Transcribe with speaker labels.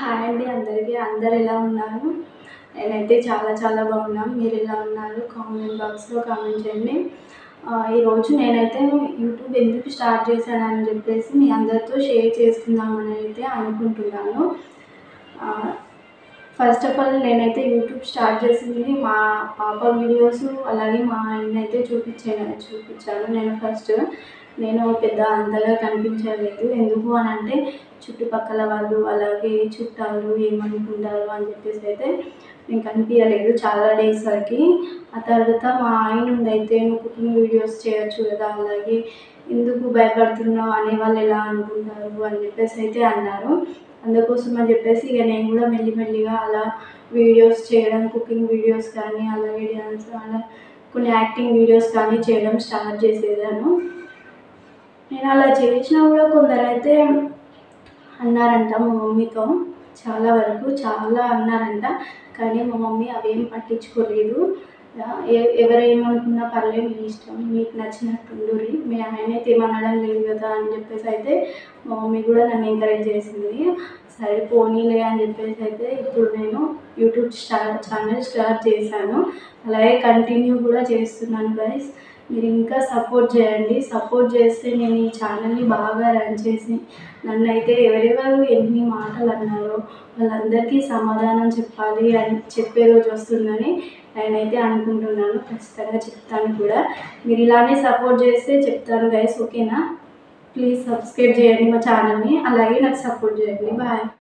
Speaker 1: Hi అండి అందరికీ. అందరూ ఎలా ఉన్నారు? నేనైతే చాలా చాలా బాగున్నాను. మీరు ఎలా ఉన్నారు? కామెంట్ బాక్స్‌లో కామెంట్ చేయండి. ఈరోజు నేనైతే యూట్యూబ్ ఎందుకు స్టార్ట్ చేశానని చెప్పేసి మీ అందరితో షేర్ చేసుకుందామని అయితే అనుకుంటున్నాను. ఫస్ట్ ఆఫ్ ఆల్ నేనైతే యూట్యూబ్ స్టార్ట్ చేసింది మా పాప వీడియోస్, అలాగే మా ఆయనైతే చూపించాను. నేను పెద్ద అంతగా కనిపించలేదు. ఎందుకు అని అంటే చుట్టుపక్కల వాళ్ళు అలాగే చుట్టాలు ఏమనుకుంటారు అని చెప్పేసి అయితే నేను కనిపించలేదు చాలా డేస్ వరకు. ఆ తర్వాత మా ఆయన అయితే నువ్వు కుకింగ్ వీడియోస్ చేయొచ్చు కదా, అలాగే ఎందుకు భయపడుతున్నావు అనేవాళ్ళు ఎలా అనుకుంటారు అని చెప్పేసి అయితే అన్నారు. అందుకోసం అని చెప్పేసి ఇక నేను కూడా మెల్లిమెల్లిగా అలా వీడియోస్ చేయడం, కుకింగ్ వీడియోస్ కానీ, అలాగే డ్యాన్స్, అలా కొన్ని యాక్టింగ్ వీడియోస్ కానీ చేయడం స్టార్ట్ చేసేదాను. నేను అలా చేసినా కూడా కొందరైతే అన్నారంట మా మమ్మీతో, చాలా అన్నారంట. కానీ మా మమ్మీ అవేం పట్టించుకోలేదు. ఎవరేమనుకున్నా పర్లేదు, మీ ఇష్టం, మీకు నచ్చినట్టు ఉండుర్రి, మీ ఆయన అయితే ఏమనడం లేదు కదా అని చెప్పేసి అయితే మా మమ్మీ కూడా నన్ను ఎంకరేజ్ చేసింది. సరే పోనీలే అని చెప్పేసి అయితే ఇప్పుడు నేను యూట్యూబ్ ఛానల్ స్టార్ట్ చేశాను. అలాగే కంటిన్యూ కూడా చేస్తున్నాను గైస్. మీరు ఇంకా సపోర్ట్ చేయండి. సపోర్ట్ చేస్తే నేను ఈ ఛానల్ని బాగా రన్ చేసి నన్నైతే ఎవరెవరు ఎన్ని మాటలు అన్నారో వాళ్ళందరికీ సమాధానం చెప్పే రోజు వస్తుందని నేనైతే అనుకుంటున్నాను. ఖచ్చితంగా చెప్తాను కూడా. మీరు ఇలానే సపోర్ట్ చేస్తే చెప్తాను గైస్, ఓకేనా? ప్లీజ్ సబ్స్క్రైబ్ చేయండి మా ఛానల్ని, అలాగే నాకు సపోర్ట్ చేయండి. బాయ్.